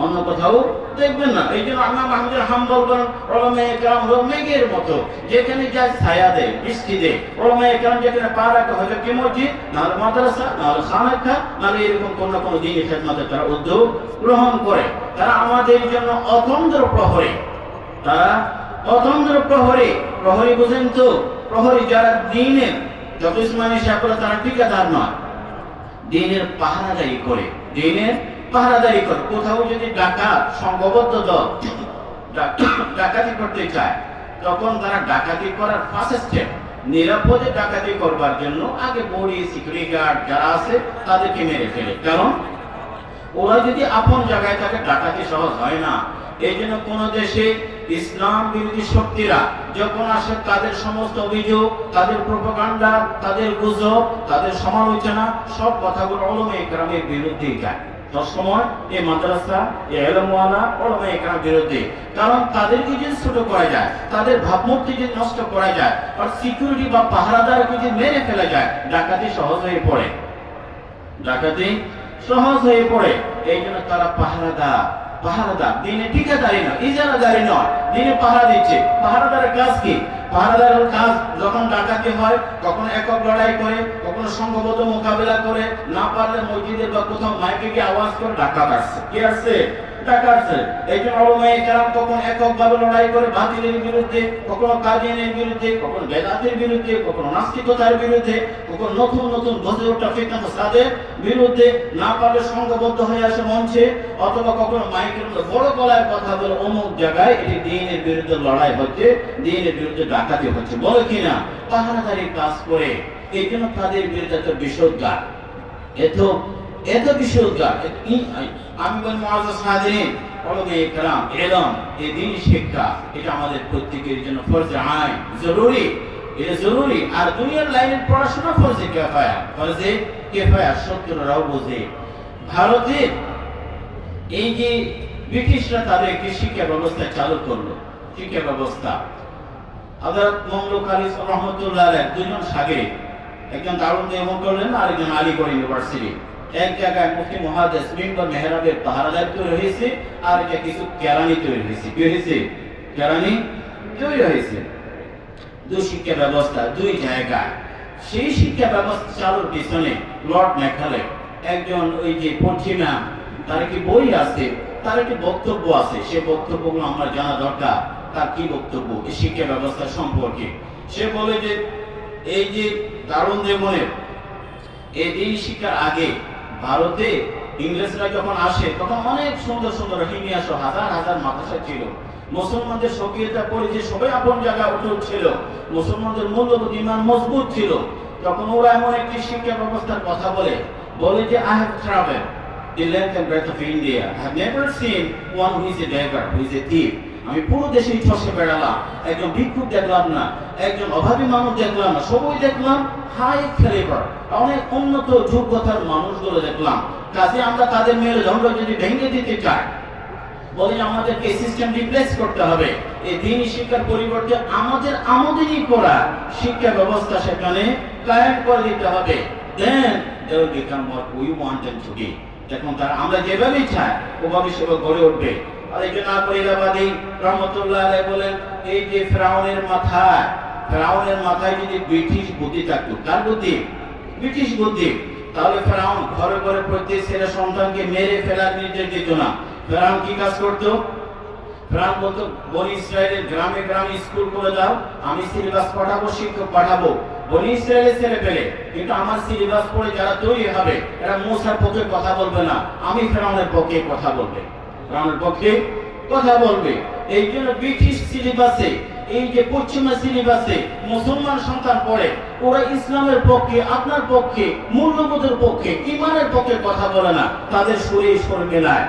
অন্য কোথাও দেখবেন না। এই জন্য ইমাম আহমদ হাম্বল বলেন উলামায়ে কেরাম হলো মেঘের মতো, যেখানে যায় ছায়া দেয়, বৃষ্টি দেয়। উলামায়ে কেরাম যেখানে পা রাখে, হয়তো কি মসজিদ, নাহলে মাদ্রাসা, নাহলে খানাখা, নাহলে এরকম কোনো কোনো দিনের খেদমতে তারা উদ্যোগ গ্রহণ করে। তারা আমাদের জন্য অতন্দ্র প্রহরী, তারা অতন্দ্র প্রহরী। প্রহরী বুঝেন তো? প্রহরী যারা দিনের, যত ইসলামী শাসকরা তারা ঠিকাদার নয়, দিনের পাহারাদারি করে, দিনের পাহারাদারি করে। কোথাও যদি ডাকাত সংঘবদ্ধ দল ডাকাতি করতে চায়, তখন তারা ডাকাতি করার ফার্স্ট স্টেপ, নিরাপদে ডাকাতি করবার জন্য আগে বডি সিকিউরিটি গার্ড যারা আছে তাদেরকে মেরে ফেলে। কারণ ওরা যদি আপন জায়গায় থাকে, ডাকাতি সহজ হয় না। এই জন্য কোন দেশে ইসলাম বিরোধী শক্তিরা যখন আসে, তাদের সমস্ত অভিযোগ, তাদের প্রোপাগান্ডা, তাদের গুজব, তাদের সমালোচনা, সব কথাগুলো উলামায়ে কেরামের বিরুদ্ধেই যায়। সবসময় এই মাদ্রাসা, এই ইলমওয়ালা উলামায়ে কেরামের বিরুদ্ধে। কারণ তাদেরকে যদি ছোট করা যায়, তাদের ভাবমূর্তি যদি নষ্ট করা যায়, আর সিকিউরিটি বা পাহারাদারকে যদি মেরে ফেলা যায়, ডাকাতি সহজ হয়ে পড়ে, ডাকাতি সহজ হয়ে পড়ে। এই জন্য তারা পাহারাদার, পাহারাদার, দিনে ঠিকাদারি নয়, ইজারাদারি নয়, দিনে পাহারা দিচ্ছে। পাহারাদারের কাজ কি? পাহারাদারের কাজ যখন ডাকাতি হয় কখনো একক লড়াই করে, কখনো সংঘবদ্ধ মোকাবেলা করে, না পারলে মসজিদের বা কোথাও মাইকে গিয়ে আওয়াজ করে ডাকাত আসছে, কি আসছে, টাকা আসছে। এই জন্য ওলামায়ে কেরাম কখনো এককভাবে লড়াই করে বাতিলের বিরুদ্ধে, কখনো কাদিয়ানের বিরুদ্ধে, কখনো বেদাতের বিরুদ্ধে, কখনো নাস্তিকতার বিরুদ্ধে, কখনো নতুন নতুন গজে ওঠা ফিতনা ফাসাদের বিরুদ্ধে, না পারলে সংঘবদ্ধ হয়ে আসে মঞ্চে, অথবা কখনো মাইকের মধ্যে বড় গলায় কথা বলে অমুক জায়গায় এটি দ্বীনের বিরুদ্ধে লড়াই হচ্ছে, দ্বীনের বিরুদ্ধে ডাকাতি হচ্ছে, বলে কিনা পাহারাদারি কাজ করে। এই জন্য তাদের বিরুদ্ধে এত বিষোদ্গার, এত বিষোদ্গার। আমি বলি মুআজ্জাজ হাজিরিন, ওলামায়ে কেরাম, ইলম, এই দ্বীনি শিক্ষা এটা আমাদের প্রত্যেকের জন্য ফরজে আইন, জরুরি, এটা জরুরি। আর দুনিয়ার লাইনের পড়াশোনা ফরজে কিফায়া, শত্রুরাও বোঝে। ভারতের এই যে ব্রিটিশরা তাদের একটি শিক্ষা ব্যবস্থা চালু করলো, শিক্ষা ব্যবস্থা, হযরত মামলুক আলী রহমাতুল্লাহ আলাইহি দুজন সাগির, একজন দারুল দেওবন্দ করলেন আর একজন আলিগড় ইউনিভার্সিটি। এক জায়গায় মুফতি মুহাদ্দিস মিম্বর মেহরাবের পাহারাদার তৈরি হয়েছে, আর এটা কিছু কেরানি তৈরি হয়েছে। কি হয়েছে? কেরানি তৈরি হয়েছে। দুই শিক্ষা ব্যবস্থা দুই জায়গায়। সেই শিক্ষা ব্যবস্থা চালুর পিছনে লর্ড ম্যাকালে, একজন ওই যে পশ্চিমা, তার একটি বই আছে, তার একটি বক্তব্য আছে। সে বক্তব্যগুলো আমার জানা দরকার। তার কি বক্তব্য এই শিক্ষা ব্যবস্থা সম্পর্কে? সে বলে যে এই যে দারুণ দেবনের এই দিন শিক্ষার আগে ভারতে ইংরেজরা যখন আসে তখন অনেক সুন্দর সুন্দর হিমিয়া সহ হাজার হাজার মাদ্রাসা ছিল। মুসলমানদের সক্রিয়তা পরিচয় সবাই আপন জায়গায় উঠে ছিল, মুসলমানদের মূল্যবোধ ইমান মজবুত ছিল। তখন ওরা এমন একটি শিক্ষা ব্যবস্থার কথা বলে যে I have traveled the length and breadth of India. I have never seen one who is a beggar, who is a thief. আমি পুরো দেশে ঠসে বেড়ালাম, একজন ভিক্ষুক দেখলাম না, একজন অভাবী মানুষ দেখলাম না, সবাই দেখলাম হাই ক্যালিবার, অনেক উন্নত যোগ্যতার মানুষগুলো দেখলাম। কাজে আমরা তাদের মেরুদণ্ড যদি ভেঙে দিতে চাই, বলে আমাদেরকে সিস্টেম রিপ্লেস করতে হবে। এই দ্বীনি শিক্ষার পরিবর্তে আমাদেরই করা শিক্ষা ব্যবস্থা সেখানে কায়েম করে দিতে হবে। Then they will become what we want them to be. যখন তারা আমরা যেভাবে চাই ওভাবে সেবা গড়ে উঠবে। আর এই জন্য পরিলাবাদী রহমতুল্লাহ আলাইহি বলেন, এই যে ফেরাউনের মাথায় যদি ব্রিটিশ বুদ্ধি থাকতো, কার বুদ্ধি? ব্রিটিশ বুদ্ধি, তাহলে ফেরাউন ঘরে ঘরে প্রত্যেক ছেলে সন্তানকে মেরে ফেলার নির্দেশ দিত না। ফেরাউন কি কাজ করতো? ফেরাউন বলতো বনি ইসরায়েলের গ্রামে গ্রামে স্কুল করে দাও, আমি সিলেবাস পাঠাবো, শিক্ষক পাঠাবো। বনি ইসরায়েলের ছেলে পেলে কিন্তু আমার সিলেবাস পড়ে যারা তৈরি হবে এরা মুসার পক্ষে কথা বলবে না, আমি ফেরাউনের পক্ষে কথা বলবে, ফেরাউনের পক্ষে কথা বলবে। এই জন্য ব্রিটিশ সিলেবাসে, এই যে পশ্চিমা সিলেবাসে মুসলমান সন্তান পড়ে, ওরা ইসলামের পক্ষে, আপনার পক্ষে, মূল্যবোধের পক্ষে, ইমানের পক্ষে কথা বলে না। তাদের সুরে সুর মেলায়,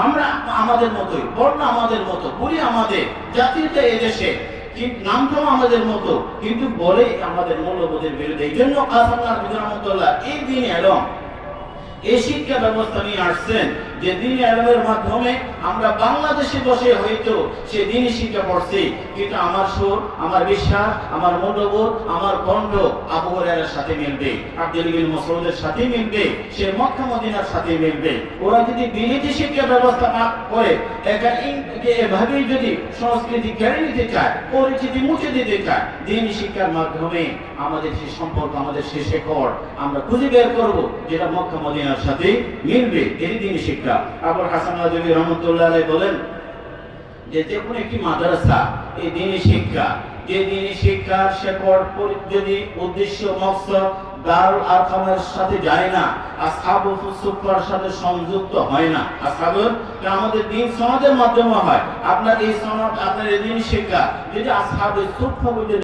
আমরা আমাদের মতোই, বর্ণ আমাদের মতো, বলি আমাদের জাতিটা এদেশে, নামটাও আমাদের মতো, কিন্তু বলে আমাদের মূল্যবোধের বিরুদ্ধে। এই জন্য কাসিম নানভী রাহমাতুল্লাহ এই দ্বীনি ইলম, এই শিক্ষা ব্যবস্থা নিয়ে আসছেন, যে দ্বীনি ইলমের মাধ্যমে আমরা বাংলাদেশে বসে হয়তো সে দ্বীনি শিক্ষা পড়ছি, কিন্তু আমার সুর, আমার বিশ্বাস, আমার মূল্যবোধ, আমার কণ্ঠ আবু হুরায়রার সাথে মিলবে, আব্দুল ইবনে মাসউদের সাথে মিলবে, সে মক্কা মদিনার সাথে মিলবে। ওরা যদি বিলেতি শিক্ষা ব্যবস্থা না করে এভাবেই যদি সংস্কৃতি কেড়ে নিতে চায়, পরিচিতি মুছে দিতে চায়, দ্বীনি শিক্ষার মাধ্যমে আমাদের সেই সম্পর্ক, আমাদের সে শেকড় আমরা খুঁজে বের করবো, যেটা মক্কা মদিনার সাথে মিলবে। এটি দ্বীনি শিক্ষা। আবুল হাসান নাদভী রহমতুল্লাহ আলাইহি বলেন যে কোনো একটি মাদ্রাসা এই দ্বীনি শিক্ষা, যে দ্বীনি শিক্ষার শেকড় যদি উদ্দেশ্য মকসদ দারুল আরকামের সাথে যায় না, আসহাবুল সুফফার সাথে সংযুক্ত হয় না, আসহাবুল আমাদের দ্বীন সনদের মাধ্যমে হয়। আপনার এই সনদ, আপনার এই দ্বীনি শিক্ষা যদি আসহাবুল সুফফা